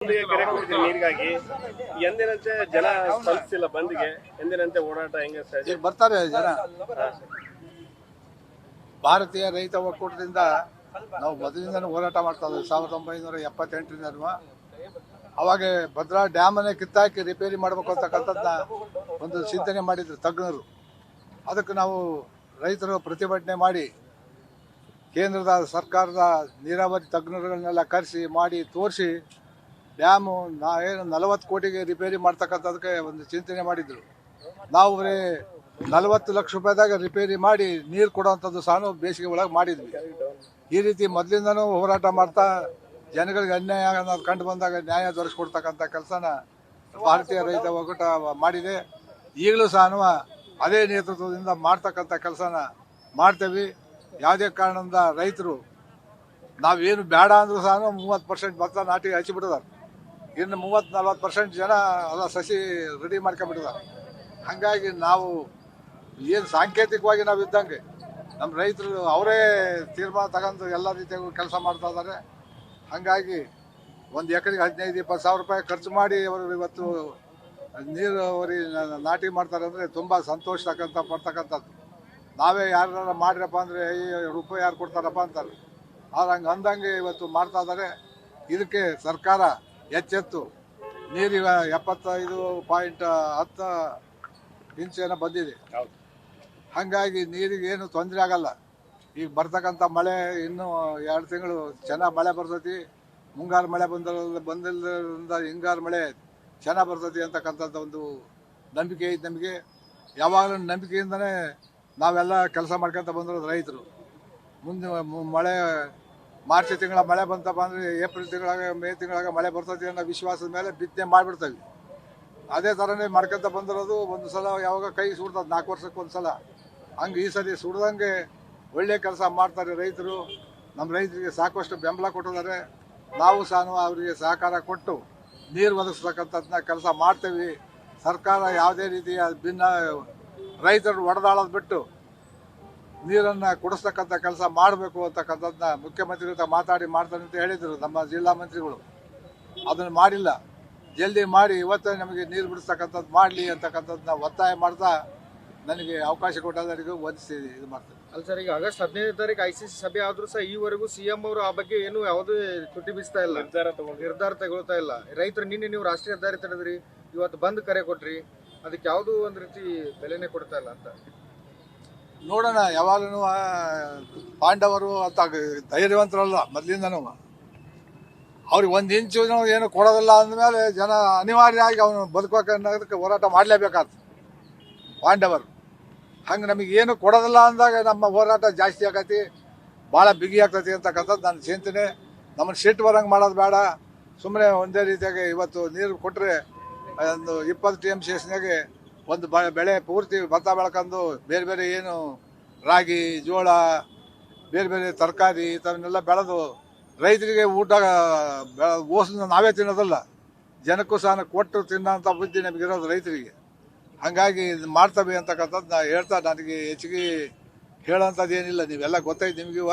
ಕೆರೆ ಕುಡಿತೀವಿ ನೀರಿಗಾಗಿ ಎಂದಿನಂತೆ ಜನ ಸ್ಪಂದಿಸಿಲ್ಲ ಬಂದ್ಗೆ. ಎಂದಿನಂತೆ ಓಡಾಟ ಹೆಂಗೆ ಈಗ ಬರ್ತಾರೆ ಜನ. ಭಾರತೀಯ ರೈತ ಒಕ್ಕೂಟದಿಂದ ನಾವು ಮೊದಲಿಂದ ಹೋರಾಟ ಮಾಡ್ತಾ ಇದ್ವಿ 1978ರಿಂದ. ಅವಾಗ ಭದ್ರಾ ಡ್ಯಾಮನ್ನೇ ಕಿತ್ತಾಕಿ ರಿಪೇರಿ ಮಾಡಬೇಕು ಅಂತಕ್ಕಂಥದ್ದನ್ನ ಒಂದು ಚಿಂತನೆ ಮಾಡಿದ್ರು ತಜ್ಞರು. ಅದಕ್ಕೆ ನಾವು ರೈತರು ಪ್ರತಿಭಟನೆ ಮಾಡಿ ಕೇಂದ್ರದ ಸರ್ಕಾರದ ನೀರಾವರಿ ತಜ್ಞರುಗಳನ್ನೆಲ್ಲ ಕರೆಸಿ ಮಾಡಿ ತೋರಿಸಿ ಡ್ಯಾಮು ಏನು 40 ಕೋಟಿಗೆ ರಿಪೇರಿ ಮಾಡ್ತಕ್ಕಂಥದಕ್ಕೆ ಒಂದು ಚಿಂತನೆ ಮಾಡಿದ್ರು. ನಾವು ಬರೀ 40 ಲಕ್ಷ ರೂಪಾಯಿದಾಗ ರಿಪೇರಿ ಮಾಡಿ ನೀರು ಕೊಡುವಂಥದ್ದು ಸಹ ಬೇಸಿಗೆ ಒಳಗೆ ಮಾಡಿದ್ವಿ. ಈ ರೀತಿ ಮೊದಲಿಂದನೂ ಹೋರಾಟ ಮಾಡ್ತಾ ಜನಗಳಿಗೆ ಅನ್ಯಾಯ ಅನ್ನೋದು ಕಂಡು ಬಂದಾಗ ನ್ಯಾಯ ದೊರಕಿಸ್ಕೊಡ್ತಕ್ಕಂಥ ಕೆಲಸನ ಭಾರತೀಯ ರೈತ ಒಕ್ಕೂಟ ಮಾಡಿದೆ. ಈಗಲೂ ಸಹ ಅದೇ ನೇತೃತ್ವದಿಂದ ಮಾಡ್ತಕ್ಕಂಥ ಕೆಲಸನ ಮಾಡ್ತೇವೆ. ಯಾವುದೇ ಕಾರಣದಿಂದ ರೈತರು ನಾವೇನು ಬೇಡ ಅಂದ್ರೂ ಸಹ 30% ಭತ್ತ ನಾಟಿ ಹಚ್ಚಿಬಿಟ್ಟಿದ್ದಾರೆ. ಇನ್ನು 30-40% ಜನ ಅಲ್ಲ ಸಸಿ ರೆಡಿ ಮಾಡ್ಕೊಂಡ್ಬಿಟ್ಟಿದ್ದಾರೆ. ಹಾಗಾಗಿ ನಾವು ಏನು ಸಾಂಕೇತಿಕವಾಗಿ ನಾವು ಇದ್ದಂಗೆ ನಮ್ಮ ರೈತರು ಅವರೇ ತೀರ್ಮಾನ ತಗೊಂಡು ಎಲ್ಲ ರೀತಿಯಾಗೂ ಕೆಲಸ ಮಾಡ್ತಾ ಇದ್ದಾರೆ. ಹಾಗಾಗಿ ಒಂದು ಎಕರೆಗೆ 15-20 ಸಾವಿರ ರೂಪಾಯಿ ಖರ್ಚು ಮಾಡಿ ಅವರು ಇವತ್ತು ನೀರಾವರಿ ನಾಟಿ ಮಾಡ್ತಾರೆ ಅಂದರೆ ತುಂಬ ಸಂತೋಷ ಪಡ್ತಕ್ಕಂಥದ್ದು. ನಾವೇ ಯಾರು ಮಾಡ್ರಪ್ಪ ಅಂದರೆ ರೂಪಾಯಿ ಯಾರು ಕೊಡ್ತಾರಪ್ಪ ಅಂತಾರೆ. ಆದ್ರೆ ಹಂಗೆ ಅಂದಂಗೆ ಇವತ್ತು ಮಾಡ್ತಾ ಇದ್ದಾರೆ. ಇದಕ್ಕೆ ಸರ್ಕಾರ ಎಚ್ಚೆತ್ತು ನೀರಿಗ 75.10 ಇಂಚೇನ ಬಂದಿದೆ. ಹಾಗಾಗಿ ನೀರಿಗೆ ಏನು ತೊಂದರೆ ಆಗಲ್ಲ. ಈಗ ಬರ್ತಕ್ಕಂಥ ಮಳೆ ಇನ್ನೂ 2 ತಿಂಗಳು ಚೆನ್ನಾಗಿ ಮಳೆ ಬರ್ತೈತಿ. ಮುಂಗಾರು ಮಳೆ ಬಂದಿದ್ದರಿಂದ ಹಿಂಗಾರು ಮಳೆ ಚೆನ್ನಾಗಿ ಬರ್ತೈತಿ ಅಂತಕ್ಕಂಥದ್ದು ಒಂದು ನಂಬಿಕೆ ಐತೆ ನಮಗೆ. ಯಾವಾಗಲೂ ನಂಬಿಕೆಯಿಂದನೇ ನಾವೆಲ್ಲ ಕೆಲಸ ಮಾಡ್ಕೊತ ಬಂದಿರೋದು ರೈತರು. ಮುಂದೆ ಮಳೆ ಮಾರ್ಚ್ ತಿಂಗಳ ಮಳೆ ಬಂತಪ್ಪ ಅಂದರೆ ಏಪ್ರಿಲ್ ತಿಂಗಳಾಗ ಮೇ ತಿಂಗಳಾಗ ಮಳೆ ಬರ್ತೈತಿ ಅನ್ನೋ ವಿಶ್ವಾಸದ ಮೇಲೆ ಬಿತ್ತನೆ ಮಾಡಿಬಿಡ್ತೀವಿ. ಅದೇ ಥರನೇ ಮಾಡ್ಕೊತ ಬಂದಿರೋದು. ಒಂದು ಸಲ ಯಾವಾಗ ಕೈ ಸುಡ್ತದೆ 4 ವರ್ಷಕ್ಕೆ ಒಂದು ಸಲ. ಹಂಗೆ ಈ ಸರಿ ಸುಡ್ದಂಗೆ ಒಳ್ಳೆ ಕೆಲಸ ಮಾಡ್ತಾರೆ ರೈತರು. ನಮ್ಮ ರೈತರಿಗೆ ಸಾಕಷ್ಟು ಬೆಂಬಲ ಕೊಟ್ಟಿದ್ದಾರೆ. ನಾವು ಸಹ ಅವರಿಗೆ ಸಹಕಾರ ಕೊಟ್ಟು ನೀರು ಒದಗಿಸ್ತಕ್ಕಂಥದ್ದನ್ನ ಕೆಲಸ ಮಾಡ್ತೇವೆ. ಸರ್ಕಾರ ಯಾವುದೇ ರೀತಿಯ ಭಿನ್ನ ರೈತರು ಒಡೆದಾಳೋದು ಬಿಟ್ಟು ನೀರನ್ನು ಕೊಡಿಸ್ತಕ್ಕಂಥ ಕೆಲಸ ಮಾಡಬೇಕು ಅಂತಕ್ಕಂಥದ್ದನ್ನ ಮುಖ್ಯಮಂತ್ರಿಗಳ ಹತ್ರ ಮಾತಾಡಿ ಮಾಡ್ತಾರೆ ಅಂತ ಹೇಳಿದರು ನಮ್ಮ ಜಿಲ್ಲಾ ಮಂತ್ರಿಗಳು. ಅದನ್ನು ಮಾಡಿಲ್ಲ. ಜಲ್ದಿ ಮಾಡಿ ಇವತ್ತೇ ನಮಗೆ ನೀರು ಬಿಡಿಸ್ತಕ್ಕಂಥದ್ದು ಮಾಡಲಿ ಅಂತಕ್ಕಂಥದ್ದನ್ನ ಒತ್ತಾಯ ಮಾಡ್ತಾ ನನಗೆ ಅವಕಾಶ ಕೊಟ್ಟವರಿಗೂ ವಂದಿಸಿ ಇದು ಮಾಡ್ತಾರೆ. ಅಲ್ಲ ಸರ್, ಈಗ ಆಗಸ್ಟ್ 15ನೇ ತಾರೀಕು ICC ಸಭೆ ಆದ್ರೂ ಸಹ ಈವರೆಗೂ CM ಅವರು ಆ ಬಗ್ಗೆ ಏನು ಯಾವುದೇ ತುಟಿ ಬೀಸ್ತಾ ಇಲ್ಲ, ನಿರ್ಧಾರ ತಗೊಳ್ತಾ ಇಲ್ಲ. ರೈತರು ನಿನ್ನೆ ನೀವು ರಾಷ್ಟ್ರೀಯ ಹೆದ್ದಾರಿ ತಡೆದ್ರಿ, ಇವತ್ತು ಬಂದ್ ಕರೆ ಕೊಟ್ರಿ, ಅದಕ್ಕೆ ಯಾವುದೂ ಒಂದು ರೀತಿ ಬೆಲೆನೇ ಕೊಡ್ತಾ ಇಲ್ಲ ಅಂತ ನೋಡೋಣ. ಯಾವಾಗಲೂ ಪಾಂಡವರು ಅಂತ ಧೈರ್ಯವಂತರಲ್ಲ ಮೊದಲಿಂದನೂ. ಅವ್ರಿಗೆ 1 ಇಂಚು ಏನು ಕೊಡೋದಿಲ್ಲ ಅಂದಮೇಲೆ ಜನ ಅನಿವಾರ್ಯವಾಗಿ ಅವನು ಬದುಕೋಕೆ ಅನ್ನೋದಕ್ಕೆ ಹೋರಾಟ ಮಾಡಲೇಬೇಕಾಗ್ತದೆ ಪಾಂಡವರು. ಹಂಗೆ ನಮಗೆ ಏನು ಕೊಡೋದಿಲ್ಲ ಅಂದಾಗ ನಮ್ಮ ಹೋರಾಟ ಜಾಸ್ತಿ ಆಗತಿ, ಭಾಳ ಬಿಗಿ ಆಗ್ತೈತಿ ಅಂತಕ್ಕಂಥದ್ದು ನನ್ನ ಚಿಂತನೆ. ನಮ್ಮನ್ನು ಸಿಟ್ಟು ಬರಂಗೆ ಮಾಡೋದು ಬೇಡ. ಸುಮ್ಮನೆ ಒಂದೇ ರೀತಿಯಾಗಿ ಇವತ್ತು ನೀರು ಕೊಟ್ಟರೆ ಒಂದು 20 TMCSನಾಗೆ ಒಂದು ಬೆಳೆ ಪೂರ್ತಿ ಭತ್ತ ಬೆಳ್ಕೊಂಡು ಬೇರೆ ಬೇರೆ ಏನು ರಾಗಿ, ಜೋಳ, ಬೇರೆ ಬೇರೆ ತರಕಾರಿ ಈ ಥರನ್ನೆಲ್ಲ ಬೆಳೆದು ರೈತರಿಗೆ ಊಟ ಓಸನ್ನ ನಾವೇ ತಿನ್ನೋದಲ್ಲ, ಜನಕ್ಕೂ ಸಹ ಕೊಟ್ಟು ತಿನ್ನೋಂಥ ಬುದ್ಧಿ ನಮಗಿರೋದು ರೈತರಿಗೆ. ಹಾಗಾಗಿ ಇದು ಮಾಡ್ತವೆ ಅಂತಕ್ಕಂಥದ್ದು ನಾ ಹೇಳ್ತಾ ನನಗೆ ಹೆಚ್ಚಿಗೆ ಹೇಳೋಂಥದ್ದು ಏನಿಲ್ಲ. ನೀವೆಲ್ಲ ಗೊತ್ತೈತೆ ನಿಮಗಿವ,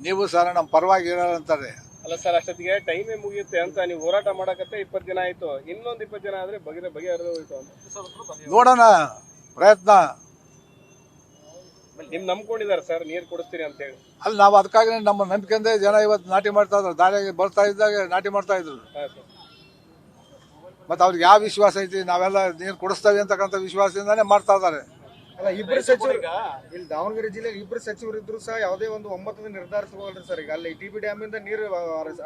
ನೀವು ಸಹ ನಮ್ಮ ಪರವಾಗಿ ಇರೋರು ಅಂತಾರೆ. ಅಲ್ಲ ಸರ್, ಅಷ್ಟೊತ್ತಿಗೆ ಟೈಮೇ ಮುಗಿಯುತ್ತೆ ಅಂತ ನೀವು ಹೋರಾಟ ಮಾಡಕತ್ತೆ 20 ದಿನ ಆಯ್ತು. ಇನ್ನೊಂದು 20 ದಿನ ಆದ್ರೆ ಬಗೆಹರಿದು ಹೋಯ್ತು ಅಂತ ನೋಡೋಣ ಪ್ರಯತ್ನ. ನಿಮ್ ನಂಬ್ಕೊಂಡಿದ್ದಾರೆ ಸರ್ ನೀರು ಕೊಡಿಸ್ತೀರಿ ಅಂತ ಹೇಳಿ. ಅಲ್ಲಿ ನಾವು ಅದಕ್ಕಾಗಿ ನಮ್ಮ ನಂಬಿಕೆಂದೇ ಜನ ಇವತ್ತು ನಾಟಿ ಮಾಡ್ತಾ ಇದ್ರು. ದಾಳಿಯಾಗಿ ಬರ್ತಾ ಇದ್ದಾಗ ನಾಟಿ ಮಾಡ್ತಾ ಇದ್ರು. ಮತ್ತೆ ಅವ್ರಿಗೆ ಯಾವ ವಿಶ್ವಾಸ ಐತಿ, ನಾವೆಲ್ಲ ನೀರು ಕೊಡಿಸ್ತೇವೆ ಅಂತಕ್ಕಂಥ ವಿಶ್ವಾಸದಿಂದಾನೇ ಮಾಡ್ತಾ ಇದ್ದಾರೆ. ಅಲ್ಲ, ಇಬ್ಬರು ಸಚಿವರು ಇಲ್ಲಿ ದಾವಣಗೆರೆ ಜಿಲ್ಲೆಯಲ್ಲಿ ಇಬ್ಬರು ಸಚಿವರು ಇದ್ರು ಸಹ ಯಾವುದೇ ಒಂದು ಒಮ್ಮತದ ನಿರ್ಧಾರ ತಗೊಳ್ರಿ ಸರ್. ಈಗ ಅಲ್ಲಿ TB ಡ್ಯಾಮ್ ಇಂದ ನೀರು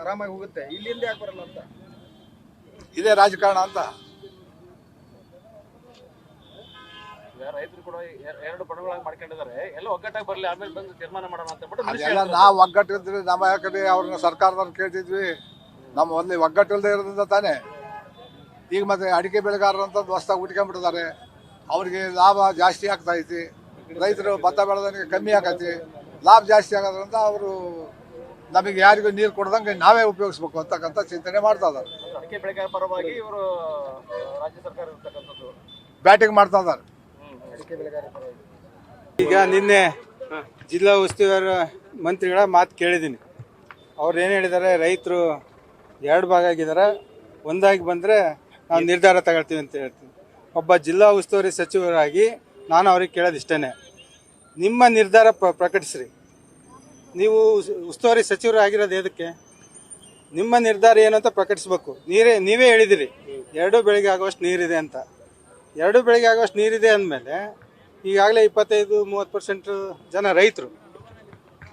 ಆರಾಮಾಗಿ ಹೋಗುತ್ತೆ, ಇಲ್ಲಿಂದ ಯಾಕೆ ಬರಲ್ಲ ಅಂತ ಇದೇ ರಾಜಕಾರಣ ಅಂತ. ರೈತರು ಕೂಡ 2 ಬಣಗಳಾಗಿ ಮಾಡ್ಕೊಂಡಿದ್ದಾರೆ. ಎಲ್ಲ ಒಗ್ಗಟ್ಟಾಗಿ ಬರಲಿ, ಆಮೇಲೆ ಬಂದು ತೀರ್ಮಾನ ಮಾಡೋಣ ಅಂತ. ಅದೆಲ್ಲ ನಾವು ಒಗ್ಗಟ್ಟಿದ್ರೆ ನಮ್ಮ ಯಾಕಂದ್ರೆ ಅವ್ರನ್ನ ಸರ್ಕಾರದವ್ರನ್ನ ಕೇಳ್ತಿದ್ವಿ. ನಮ್ಮ ಒಂದು ಒಗ್ಗಟ್ಟಿಲ್ಲದೆ ಇರೋದ್ರಿಂದ ತಾನೇ ಈಗ ಮತ್ತೆ ಅಡಿಕೆ ಬೆಳೆಗಾರರು ಅಂತ ಹೊಸ್ದಾಗಿ ಉಟ್ಕೊಂಡ್ಬಿಟ್ಟಿದ್ದಾರೆ. ಅವ್ರಿಗೆ ಲಾಭ ಜಾಸ್ತಿ ಆಗ್ತಾ ಐತಿ. ರೈತರು ಭತ್ತ ಬೆಳೆದವನಿಗೆ ಕಮ್ಮಿ ಆಗೈತಿ, ಲಾಭ ಜಾಸ್ತಿ ಆಗೋದ್ರಿಂದ ಅವರು ನಮಗೆ ಯಾರಿಗೂ ನೀರು ಕೊಡ್ದಂಗೆ ನಾವೇ ಉಪಯೋಗಿಸ್ಬೇಕು ಅಂತಕ್ಕಂಥ ಚಿಂತನೆ ಮಾಡ್ತಾ ಇದ್ದಾರೆ. ಅಡಿಕೆ ಬೆಳೆಗಾರ ಪರವಾಗಿ ಇವರು ರಾಜ್ಯ ಸರ್ಕಾರ ಇರ್ತಕ್ಕಂಥದ್ದು ಬ್ಯಾಟಿಂಗ್ ಮಾಡ್ತಾ ಇದ್ದಾರೆ. ಈಗ ನಿನ್ನೆ ಜಿಲ್ಲಾ ಉಸ್ತುವಾರಿ ಮಂತ್ರಿಗಳ ಮಾತು ಕೇಳಿದ್ದೀನಿ. ಅವ್ರು ಏನು ಹೇಳಿದ್ದಾರೆ, ರೈತರು ಎರಡು ಭಾಗ ಆಗಿದ್ದಾರೆ. ಒಂದಾಗಿ ಬಂದರೆ ನಾವು ನಿರ್ಧಾರ ತಗೊಳ್ತೀವಿ ಅಂತ ಹೇಳ್ತೀನಿ. ಒಬ್ಬ ಜಿಲ್ಲಾ ಉಸ್ತುವಾರಿ ಸಚಿವರಾಗಿ ನಾನು ಅವ್ರಿಗೆ ಕೇಳೋದು ಇಷ್ಟೇ, ನಿಮ್ಮ ನಿರ್ಧಾರ ಪ್ರಕಟಿಸ್ರಿ. ನೀವು ಉಸ್ತುವಾರಿ ಸಚಿವರು ಆಗಿರೋದು ಎದಕ್ಕೆ? ನಿಮ್ಮ ನಿರ್ಧಾರ ಏನು ಅಂತ ಪ್ರಕಟಿಸ್ಬೇಕು. ನೀವೇ ಹೇಳಿದಿರಿ 2 ಬೆಳೆಗೆ ಆಗುವಷ್ಟು ನೀರಿದೆ ಅಂತ. 2 ಬೆಳೆಗೆ ಆಗುವಷ್ಟು ನೀರಿದೆ ಅಂದಮೇಲೆ ಈಗಾಗಲೇ 25-30% ಜನ ರೈತರು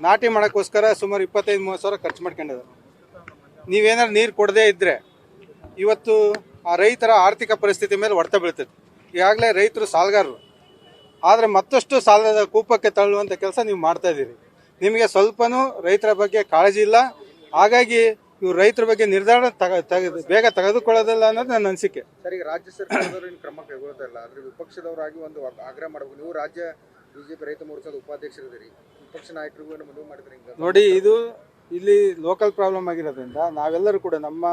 ನಾಟಿ ಮಾಡೋಕ್ಕೋಸ್ಕರ ಸುಮಾರು 25-30 ಸಾವಿರ ಖರ್ಚು ಮಾಡ್ಕೊಂಡಿದ್ದಾರೆ. ನೀವೇನಾದ್ರು ನೀರು ಕೊಡದೇ ಇದ್ದರೆ ಇವತ್ತು ಆ ರೈತರ ಆರ್ಥಿಕ ಪರಿಸ್ಥಿತಿ ಮೇಲೆ ಹೊಡೆತ ಬೀಳ್ತದೆ. ಈಗಾಗಲೇ ರೈತರು ಸಾಲಗಾರರು, ಆದರೆ ಮತ್ತಷ್ಟು ಸಾಲದ ಕೂಪಕ್ಕೆ ತಳ್ಳುವಂಥ ಕೆಲಸ ನೀವು ಮಾಡ್ತಾ ಇದ್ದೀರಿ. ನಿಮಗೆ ಸ್ವಲ್ಪನೂ ರೈತರ ಬಗ್ಗೆ ಕಾಳಜಿ ಇಲ್ಲ. ಹಾಗಾಗಿ ಇವ್ರು ರೈತರ ಬಗ್ಗೆ ನಿರ್ಧಾರ ಬೇಗ ತೆಗೆದುಕೊಳ್ಳೋದಿಲ್ಲ ಅನ್ನೋದು ನನ್ನ ಅನಿಸಿಕೆ. ಸರ್, ಈಗ ರಾಜ್ಯ ಸರ್ಕಾರದವರು ಕ್ರಮ ಕೈಗೊಳ್ತಾ ಇಲ್ಲ, ಆದ್ರೆ ವಿಪಕ್ಷದವರಾಗಿ ಒಂದು ಆಗ್ರಹ ಮಾಡಬೇಕು. ನೀವು ರಾಜ್ಯ ಬಿಜೆಪಿ ರೈತ ಮೋರ್ಚಾದ ಉಪಾಧ್ಯಕ್ಷರಿದ್ದೀರಿ, ವಿಪಕ್ಷ ನಾಯಕರಿಗೂ ಮನವಿ ಮಾಡಿದ್ರಿ. ನೋಡಿ, ಇದು ಇಲ್ಲಿ ಲೋಕಲ್ ಪ್ರಾಬ್ಲಮ್ ಆಗಿರೋದ್ರಿಂದ ನಾವೆಲ್ಲರೂ ಕೂಡ ನಮ್ಮ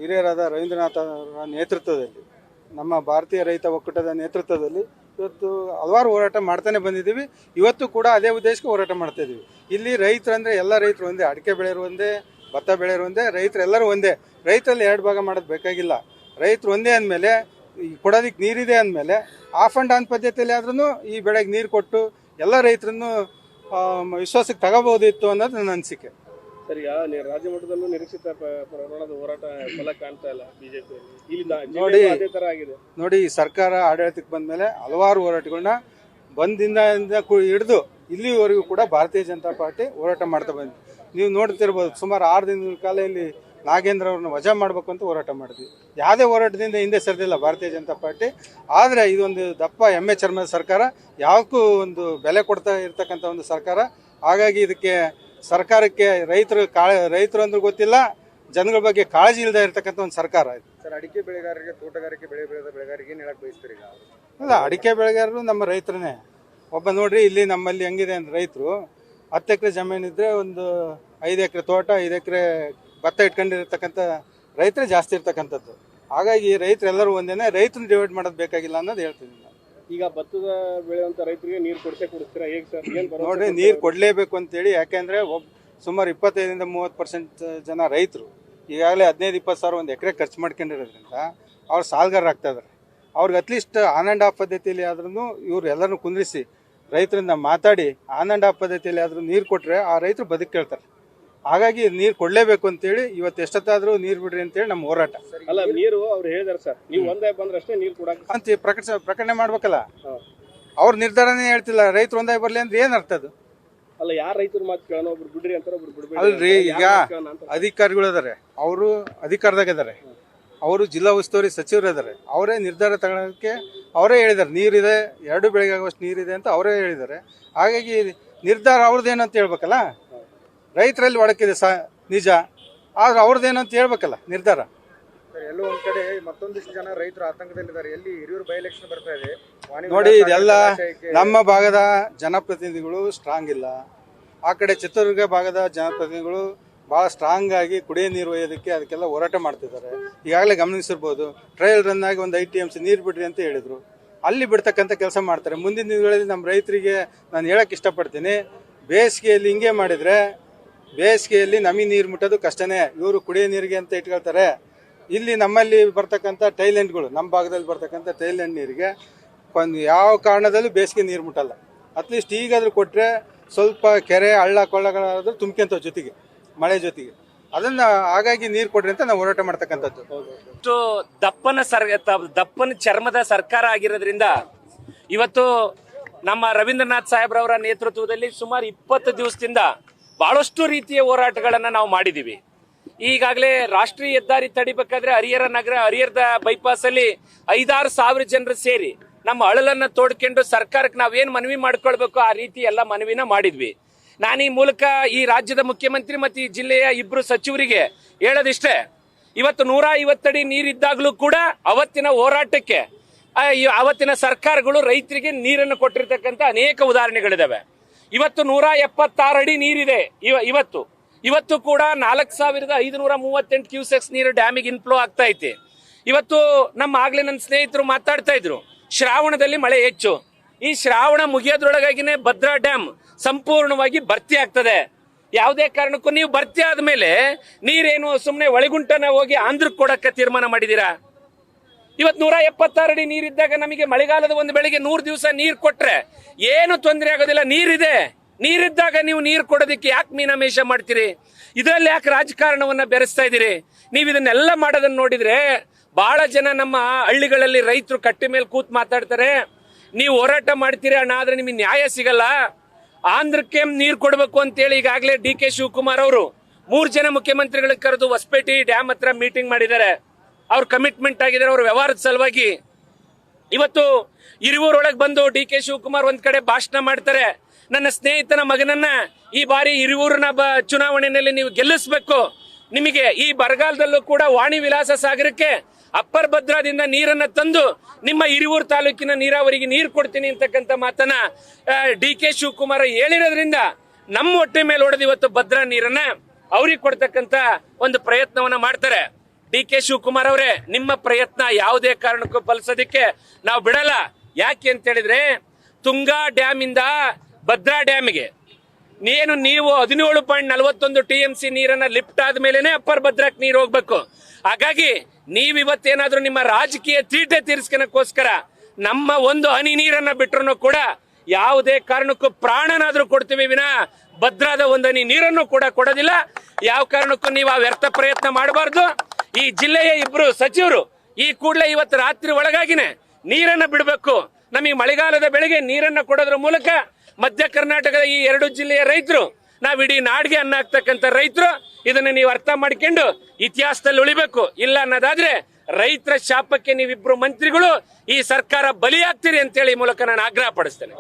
ಹಿರಿಯರಾದ ರವೀಂದ್ರನಾಥ್ ಅವರ ನೇತೃತ್ವದಲ್ಲಿ, ನಮ್ಮ ಭಾರತೀಯ ರೈತ ಒಕ್ಕೂಟದ ನೇತೃತ್ವದಲ್ಲಿ ಇವತ್ತು ಹಲವಾರು ಹೋರಾಟ ಮಾಡ್ತಾನೆ ಬಂದಿದ್ದೀವಿ. ಇವತ್ತು ಕೂಡ ಅದೇ ಉದ್ದೇಶಕ್ಕೆ ಹೋರಾಟ ಮಾಡ್ತಾ ಇದ್ದೀವಿ. ಇಲ್ಲಿ ರೈತರು ಅಂದರೆ ಎಲ್ಲ ರೈತರು ಒಂದೇ, ಅಡಿಕೆ ಬೆಳೆಯೋರು ಒಂದೇ, ಭತ್ತ ಬೆಳೆಯೋರು ಒಂದೇ, ರೈತರೆಲ್ಲರೂ ಒಂದೇ. ರೈತರಲ್ಲಿ 2 ಭಾಗ ಮಾಡೋದು ಬೇಕಾಗಿಲ್ಲ. ರೈತರು ಒಂದೇ ಅಂದಮೇಲೆ, ಕೊಡೋದಕ್ಕೆ ನೀರಿದೆ ಅಂದಮೇಲೆ ಆಫ್ ಆ್ಯಂಡ್ ಆನ್ ಪದ್ಧತಿಯಲ್ಲಿ ಆದ್ರೂ ಈ ಬೆಳೆಗೆ ನೀರು ಕೊಟ್ಟು ಎಲ್ಲ ರೈತರನ್ನು ವಿಶ್ವಾಸಕ್ಕೆ ತಗೋಬಹುದಿತ್ತು ಅನ್ನೋದು ನನ್ನ ಅನಿಸಿಕೆ. ಸರ್, ಈಗ ರಾಜ್ಯ ಮಟ್ಟದಲ್ಲೂ ನಿರೀಕ್ಷಿತ ಪ್ರಮಾಣದ ಹೋರಾಟ ಫಲ ಕಾಣ್ತಾ ಇಲ್ಲ ಬಿಜೆಪಿ ಅದೇ ತರ ಆಗಿದೆ. ನೋಡಿ, ಈ ಸರ್ಕಾರ ಆಡಳಿತಕ್ಕೆ ಬಂದ ಮೇಲೆ ಹಲವಾರು ಹೋರಾಟಗಳನ್ನ ಬಂದಿಂದ ಹಿಡಿದು ಇಲ್ಲಿವರೆಗೂ ಕೂಡ ಭಾರತೀಯ ಜನತಾ ಪಾರ್ಟಿ ಹೋರಾಟ ಮಾಡ್ತಾ ಬಂದಿದೆ. ನೀವು ನೋಡ್ತಿರ್ಬೋದು, ಸುಮಾರು 6 ದಿನದ ಕಾಲ ಇಲ್ಲಿ ನಾಗೇಂದ್ರ ಅವ್ರನ್ನ ವಜಾ ಮಾಡಬೇಕು ಅಂತ ಹೋರಾಟ ಮಾಡಿದ್ವಿ. ಯಾವುದೇ ಹೋರಾಟದಿಂದ ಹಿಂದೆ ಸರಿದಿಲ್ಲ ಭಾರತೀಯ ಜನತಾ ಪಾರ್ಟಿ. ಆದರೆ ಇದೊಂದು ದಪ್ಪ ಎಮ್ಮೆ ಚರ್ಮದ ಸರ್ಕಾರ, ಯಾವಕ್ಕೂ ಒಂದು ಬೆಲೆ ಕೊಡ್ತಾ ಇರ್ತಕ್ಕಂಥ ಒಂದು ಸರ್ಕಾರ. ಹಾಗಾಗಿ ಇದಕ್ಕೆ ಸರ್ಕಾರಕ್ಕೆ ರೈತರು ಅಂದ್ರೆ ಗೊತ್ತಿಲ್ಲ, ಜನಗಳ ಬಗ್ಗೆ ಕಾಳಜಿ ಇಲ್ಲದೆ ಇರತಕ್ಕಂಥ ಒಂದು ಸರ್ಕಾರ ಇದು. ಸರ್, ಅಡಿಕೆ ಬೆಳೆಗಾರರಿಗೆ, ತೋಟಗಾರಿಕೆ ಬೆಳೆದ ಬೆಳೆಗಾರರಿಗೆ ಏನು ಹೇಳಕ್ ಬಯಸ್ತೀರಿ? ಅಲ್ಲ, ಅಡಿಕೆ ಬೆಳೆಗಾರರು ನಮ್ಮ ರೈತರನ್ನೇ. ಒಬ್ಬ ನೋಡ್ರಿ, ಇಲ್ಲಿ ನಮ್ಮಲ್ಲಿ ಹೆಂಗಿದೆ ಅಂದ್ರೆ, ರೈತರು 10 ಎಕರೆ ಜಮೀನಿದ್ರೆ ಒಂದು 5 ಎಕರೆ ತೋಟ, 5 ಎಕರೆ ಭತ್ತ ಇಟ್ಕೊಂಡಿರ್ತಕ್ಕಂಥ ರೈತರೇ ಜಾಸ್ತಿ ಇರ್ತಕ್ಕಂಥದ್ದು. ಹಾಗಾಗಿ ರೈತರೆಲ್ಲರೂ ಒಂದೇನೆ, ರೈತರನ್ನ ಡಿವೈಡ್ ಮಾಡೋದು ಬೇಕಾಗಿಲ್ಲ ಅನ್ನೋದು ಹೇಳ್ತೀನಿ ನಾನು. ಈಗ ಭತ್ತದ ಬೆಳೆಯುವಂತ ರೈತರಿಗೆ ನೀರು ಕೊಡ್ತೀರಾ ಹೇಗೆ ಸರ್? ನೋಡ್ರಿ, ನೀರು ಕೊಡಲೇಬೇಕು ಅಂತೇಳಿ. ಯಾಕೆಂದ್ರೆ ಸುಮಾರು 25-30% ಜನ ರೈತರು ಈಗಾಗಲೇ 15-20 ಸಾವಿರ ಒಂದು ಎಕರೆ ಖರ್ಚು ಮಾಡ್ಕೊಂಡಿರೋದ್ರಿಂದ ಅವ್ರು ಸಾಲಗಾರರಾಗ್ತಾ ಇದಾರೆ. ಅವ್ರಿಗೆ ಅಟ್ಲೀಸ್ಟ್ ಆನ್ ಆ್ಯಂಡ್ ಆಫ್ ಪದ್ಧತಿಯಲ್ಲಿ ಆದ್ರೂ ಇವ್ರು ಎಲ್ಲರನ್ನು ಕುಂದ್ರಿಸಿ ರೈತರಿಂದ ಮಾತಾಡಿ ಆನ್ ಆ್ಯಂಡ್ ಆಫ್ ಪದ್ಧತಿಯಲ್ಲಿ ಆದ್ರೂ ನೀರು ಕೊಟ್ರೆ ಆ ರೈತರು ಬದುಕು ಕೇಳ್ತಾರೆ. ಹಾಗಾಗಿ ನೀರು ಕೊಡಲೇಬೇಕು ಅಂತೇಳಿ ಇವತ್ತು ಎಷ್ಟೊತ್ತಾದ್ರೂ ನೀರು ಬಿಡ್ರಿ ಅಂತೇಳಿ ನಮ್ಮ ಹೋರಾಟ. ಅಲ್ಲ, ನೀರು ಅವ್ರು ಹೇಳಿದಾರೆ ಸರ್, ನೀವು ಒಂದೇ ಬಂದ್ರಷ್ಟೇ ನೀರು ಕೊಡಕ್ಕೆ ಅಂತ ಪ್ರಕಟಣೆ ಮಾಡ್ಬೇಕಲ್ಲ. ಅವ್ರ ನಿರ್ಧಾರನೇ ಹೇಳ್ತಿಲ್ಲ, ರೈತರು ಒಂದೇ ಬರ್ಲಿ ಅಂದ್ರೆ ಏನ್ ಅರ್ಥ ಅದು? ಅಲ್ಲ, ಯಾರು ರೈತರು ಮಾತು ಕೇಳೋಣ, ಒಬ್ರು ಬಿಡ್ರಿ ಅಂತಾರೆ, ಒಬ್ರು ಬಿಡ್ಬೇಡಿ. ಅಲ್ರಿ, ಈಗ ಅಧಿಕಾರಿಗಳು ಇದಾರೆ, ಅವರು ಅಧಿಕಾರದಾಗ ಇದಾರೆ, ಅವರು ಜಿಲ್ಲಾ ಉಸ್ತುವಾರಿ ಸಚಿವರು ಇದಾರೆ, ಅವರೇ ನಿರ್ಧಾರ ತಗೊಳ್ಳೋಕೆ ಅವರೇ ಹೇಳಿದ್ದಾರೆ. ನೀರಿದೆ, 2 ಬೆಳೆಗೆ ಆಗುವಷ್ಟು ನೀರಿದೆ ಅಂತ ಅವರೇ ಹೇಳಿದ್ದಾರೆ. ಹಾಗಾಗಿ ನಿರ್ಧಾರ ಅವ್ರದ್ದೇನು ಅಂತ ಹೇಳ್ಬೇಕಲ್ಲ. ರೈತರಲ್ಲಿ ಒಡಕಿದೆ ನಿಜ, ಆದ್ರೆ ಅವ್ರದ್ದೇನು ಅಂತ ಹೇಳ್ಬೇಕಲ್ಲ ನಿರ್ಧಾರ. ಎಲ್ಲೋ ಒಂದ್ ಕಡೆ ಮತ್ತೊಂದಿಷ್ಟು ಜನ ರೈತರು ಆತಂಕದಲ್ಲಿದ್ದಾರೆ. ಎಲ್ಲಿ ಹಿರಿಯೂರು ಬೈ ಎಲೆಕ್ಷನ್ ಬರ್ತಾ ಇದೆ. ನೋಡಿ, ಇದೆಲ್ಲ ನಮ್ಮ ಭಾಗದ ಜನಪ್ರತಿನಿಧಿಗಳು ಸ್ಟ್ರಾಂಗ್ ಇಲ್ಲ. ಆ ಕಡೆ ಚಿತ್ರದುರ್ಗ ಭಾಗದ ಜನಪ್ರತಿನಿಧಿಗಳು ಬಹಳ ಸ್ಟ್ರಾಂಗ್ ಆಗಿ ಕುಡಿಯೋ ನೀರು ಒಯ್ಯೋದಕ್ಕೆ ಅದಕ್ಕೆಲ್ಲ ಹೋರಾಟ ಮಾಡ್ತಿದ್ದಾರೆ. ಈಗಾಗಲೇ ಗಮನಿಸಿರ್ಬೋದು, ಟ್ರಯಲ್ ರನ್ ಆಗಿ ಒಂದು 5 TMC ನೀರು ಬಿಡ್ರಿ ಅಂತ ಹೇಳಿದ್ರು, ಅಲ್ಲಿ ಬಿಡ್ತಕ್ಕಂಥ ಕೆಲಸ ಮಾಡ್ತಾರೆ. ಮುಂದಿನ ದಿನಗಳಲ್ಲಿ ನಮ್ಮ ರೈತರಿಗೆ ನಾನು ಹೇಳಕ್ ಇಷ್ಟಪಡ್ತೀನಿ, ಬೇಸಿಗೆಯಲ್ಲಿ ಹಿಂಗೆ ಮಾಡಿದ್ರೆ ಬೇಸಿಗೆಯಲ್ಲಿ ನಮಗೆ ನೀರು ಮುಟ್ಟೋದು ಕಷ್ಟನೇ. ಇವರು ಕುಡಿಯೋ ನೀರಿಗೆ ಅಂತ ಇಟ್ಕೊಳ್ತಾರೆ. ಇಲ್ಲಿ ನಮ್ಮಲ್ಲಿ ಬರ್ತಕ್ಕಂಥ ಟೈಲೆಂಟ್ಗಳು, ನಮ್ಮ ಭಾಗದಲ್ಲಿ ಬರ್ತಕ್ಕಂಥ ಟೈಲೆಂಟ್ ನೀರಿಗೆ ಒಂದು ಯಾವ ಕಾರಣದಲ್ಲೂ ಬೇಸಿಗೆ ನೀರು ಮುಟ್ಟಲ್ಲ. ಅಟ್ಲೀಸ್ಟ್ ಈಗಾದ್ರೂ ಕೊಟ್ಟರೆ ಸ್ವಲ್ಪ ಕೆರೆ ಹಳ್ಳ ಕೊಳ್ಳಗಳಾದ್ರೂ ತುಂಬ್ಕೊಂತ ಜೊತೆಗೆ ಮಳೆ ಜೊತೆಗೆ ಅದನ್ನ, ಹಾಗಾಗಿ ನೀರು ಕೊಡ್ರಿ ಅಂತ ನಾವು ಹೋರಾಟ ಮಾಡ್ತಕ್ಕಂಥದ್ದು. ದಪ್ಪನ ಚರ್ಮದ ಸರ್ಕಾರ ಆಗಿರೋದ್ರಿಂದ ಇವತ್ತು ನಮ್ಮ ರವೀಂದ್ರನಾಥ್ ಸಾಹೇಬ್ರವರ ನೇತೃತ್ವದಲ್ಲಿ ಸುಮಾರು 20 ದಿವಸದಿಂದ ಬಹಳಷ್ಟು ರೀತಿಯ ಹೋರಾಟಗಳನ್ನ ನಾವು ಮಾಡಿದೀವಿ. ಈಗಾಗಲೇ ರಾಷ್ಟ್ರೀಯ ಹೆದ್ದಾರಿ ತಡಿಬೇಕಾದ್ರೆ ಹರಿಹರದ ಬೈಪಾಸ್ ಅಲ್ಲಿ 5-6 ಸಾವಿರ ಜನರು ಸೇರಿ ನಮ್ಮ ಅಳಲನ್ನ ತೋಡ್ಕೊಂಡು ಸರ್ಕಾರಕ್ಕೆ ನಾವೇನ್ ಮನವಿ ಮಾಡ್ಕೊಳ್ಬೇಕು ಆ ರೀತಿ ಎಲ್ಲ ಮನವಿನ ಮಾಡಿದ್ವಿ. ನಾನು ಈ ಮೂಲಕ ಈ ರಾಜ್ಯದ ಮುಖ್ಯಮಂತ್ರಿ ಮತ್ತು ಈ ಜಿಲ್ಲೆಯ 2 ಸಚಿವರಿಗೆ ಹೇಳೋದಿಷ್ಟೇ, ಇವತ್ತು 150 ಅಡಿ ನೀರಿದ್ದಾಗಲೂ ಕೂಡ ಅವತ್ತಿನ ಹೋರಾಟಕ್ಕೆ ಅವತ್ತಿನ ಸರ್ಕಾರಗಳು ರೈತರಿಗೆ ನೀರನ್ನು ಕೊಟ್ಟಿರ್ತಕ್ಕಂಥ ಅನೇಕ ಉದಾಹರಣೆಗಳಿದಾವೆ. ಇವತ್ತು 176 ಅಡಿ ನೀರಿದೆ. ಇವತ್ತು ಕೂಡ 4538 ಕ್ಯೂಸೆಕ್ಸ್ ನೀರು ಡ್ಯಾಮಿಗೆ ಇನ್ಫ್ಲೋ ಆಗ್ತಾ ಐತೆ. ಇವತ್ತು ಆಗ್ಲೇ ನನ್ನ ಸ್ನೇಹಿತರು ಮಾತಾಡ್ತಾ ಇದ್ರು, ಶ್ರಾವಣದಲ್ಲಿ ಮಳೆ ಹೆಚ್ಚು. ಈ ಶ್ರಾವಣ ಮುಗಿಯೋದ್ರೊಳಗಾಗಿನೇ ಭದ್ರಾ ಡ್ಯಾಮ್ ಸಂಪೂರ್ಣವಾಗಿ ಭರ್ತಿ ಆಗ್ತದೆ. ಯಾವುದೇ ಕಾರಣಕ್ಕೂ ನೀವು ಭರ್ತಿ ಆದ್ಮೇಲೆ ನೀರೇನು ಸುಮ್ಮನೆ ಒಳಗುಂಟನ ಹೋಗಿ ಆಂಧ್ರಕ್ಕೆ ಕೊಡಕ್ಕೆ ತೀರ್ಮಾನ ಮಾಡಿದೀರಾ? ಇವತ್ತು 176 ಅಡಿ ನೀರಿದ್ದಾಗ ನಮಗೆ ಮಳೆಗಾಲದ ಒಂದು ಬೆಳೆಗೆ 100 ದಿವಸ ನೀರು ಕೊಟ್ರೆ ಏನು ತೊಂದರೆ ಆಗೋದಿಲ್ಲ. ನೀರಿದೆ, ನೀರಿದ್ದಾಗ ನೀವು ನೀರು ಕೊಡೋದಕ್ಕೆ ಯಾಕೆ ಮೀನಾಮೇಷ ಮಾಡ್ತೀರಿ? ಇದರಲ್ಲಿ ಯಾಕೆ ರಾಜಕಾರಣವನ್ನ ಬೆರೆಸ್ತಾ ಇದ್ದೀರಿ? ನೀವು ಇದನ್ನೆಲ್ಲ ಮಾಡೋದನ್ನ ನೋಡಿದ್ರೆ ಬಹಳ ಜನ ನಮ್ಮ ಹಳ್ಳಿಗಳಲ್ಲಿ ರೈತರು ಕಟ್ಟಿ ಮೇಲೆ ಕೂತ್ ಮಾತಾಡ್ತಾರೆ, ನೀವು ಹೋರಾಟ ಮಾಡ್ತೀರಿ ಅಣ್ಣ, ಆದ್ರೆ ನಿಮಗೆ ನ್ಯಾಯ ಸಿಗಲ್ಲ. ಆಂಧ್ರಕ್ಕೆ ನೀರು ಕೊಡಬೇಕು ಅಂತೇಳಿ ಈಗಾಗಲೇ DK ಶಿವಕುಮಾರ್ ಅವರು 3 ಜನ ಮುಖ್ಯಮಂತ್ರಿಗಳಿಗೆ ಕರೆದು ಹೊಸಪೇಟೆ ಡ್ಯಾಮ್ ಹತ್ರ ಮೀಟಿಂಗ್ ಮಾಡಿದ್ದಾರೆ. ಅವ್ರು ಕಮಿಟ್ಮೆಂಟ್ ಆಗಿದ್ದಾರೆ ಅವ್ರ ವ್ಯವಹಾರದ ಸಲುವಾಗಿ. ಇವತ್ತು ಹಿರಿಯೂರೊಳಗೆ ಬಂದು DK ಶಿವಕುಮಾರ್ ಒಂದ್ ಕಡೆ ಭಾಷಣ ಮಾಡ್ತಾರೆ, ನನ್ನ ಸ್ನೇಹಿತನ ಮಗನನ್ನ ಈ ಬಾರಿ ಹಿರಿಯೂರಿನ ಚುನಾವಣೆಯಲ್ಲಿ ನೀವು ಗೆಲ್ಲಿಸಬೇಕು, ನಿಮಗೆ ಈ ಬರಗಾಲದಲ್ಲೂ ಕೂಡ ವಾಣಿ ವಿಲಾಸ ಸಾಗರಕ್ಕೆ ಅಪ್ಪರ್ ಭದ್ರಾದಿಂದ ನೀರನ್ನ ತಂದು ನಿಮ್ಮ ಹಿರಿಯೂರು ತಾಲೂಕಿನ ನೀರಾವರಿಗೆ ನೀರು ಕೊಡ್ತೀನಿ ಅಂತಕ್ಕಂಥ ಮಾತನ್ನ DK ಶಿವಕುಮಾರ್ ಹೇಳಿರೋದ್ರಿಂದ ನಮ್ಮ ಹೊಟ್ಟೆ ಮೇಲೆ ಹೊಡೆದು ಇವತ್ತು ಭದ್ರಾ ನೀರನ್ನ ಅವ್ರಿಗೆ ಕೊಡ್ತಕ್ಕಂಥ ಒಂದು ಪ್ರಯತ್ನವನ್ನ ಮಾಡ್ತಾರೆ. DK ಶಿವಕುಮಾರ್ ಅವರೇ, ನಿಮ್ಮ ಪ್ರಯತ್ನ ಯಾವುದೇ ಕಾರಣಕ್ಕೂ ಫಲಿಸೋದಕ್ಕೆ ನಾವು ಬಿಡಲ್ಲ. ಯಾಕೆ ಅಂತ ಹೇಳಿದ್ರೆ ತುಂಗಾ ಡ್ಯಾಮ್ ಇಂದ ಭದ್ರಾ ಡ್ಯಾಮ್ಗೆ ನೀವು 17.41 TMC ನೀರನ್ನ ಲಿಫ್ಟ್ ಆದ್ಮೇಲೆನೆ ಅಪ್ಪರ್ ಭದ್ರಾಕ್ ನೀರು ಹೋಗ್ಬೇಕು. ಹಾಗಾಗಿ ನೀವಿವತ್ತೇನಾದ್ರೂ ನಿಮ್ಮ ರಾಜಕೀಯ ತೀಟೆ ತೀರಿಸ್ಕೊಳಕ್ಕೋಸ್ಕರ ನಮ್ಮ ಒಂದು ಹನಿ ನೀರನ್ನ ಬಿಟ್ರು ಕೂಡ ಯಾವುದೇ ಕಾರಣಕ್ಕೂ ಪ್ರಾಣನಾದ್ರೂ ಕೊಡ್ತೀವಿ ವಿನ ಭದ್ರಾದ ಒಂದು ಹನಿ ನೀರನ್ನು ಕೂಡ ಕೊಡೋದಿಲ್ಲ. ಯಾವ ಕಾರಣಕ್ಕೂ ನೀವು ಆ ವ್ಯರ್ಥ ಪ್ರಯತ್ನ ಮಾಡಬಾರ್ದು. ಈ ಜಿಲ್ಲೆಯ 2 ಸಚಿವರು ಈ ಕೂಡಲೇ ಇವತ್ತು ರಾತ್ರಿ ಒಳಗಾಗಿನೇ ನೀರನ್ನ ಬಿಡಬೇಕು. ನಮಗೆ ಮಳೆಗಾಲದ ಬೆಳೆಗೆ ನೀರನ್ನ ಕೊಡೋದ್ರ ಮೂಲಕ ಮಧ್ಯ ಕರ್ನಾಟಕದ ಈ 2 ಜಿಲ್ಲೆಯ ರೈತರು, ನಾವ್ ಇಡೀ ನಾಡಿಗೆ ಅನ್ನ ಹಾಕ್ತಕ್ಕಂಥ ರೈತರು, ಇದನ್ನ ನೀವು ಅರ್ಥ ಮಾಡ್ಕೊಂಡು ಇತಿಹಾಸದಲ್ಲಿ ಉಳಿಬೇಕು. ಇಲ್ಲ ಅನ್ನೋದಾದ್ರೆ ರೈತರ ಶಾಪಕ್ಕೆ ನೀವಿಬ್ರು ಮಂತ್ರಿಗಳು ಈ ಸರ್ಕಾರ ಬಲಿಯಾಗ್ತೀರಿ ಅಂತೇಳಿ ಮೂಲಕ ನಾನು ಆಗ್ರಹ ಪಡಿಸ್ತೇನೆ.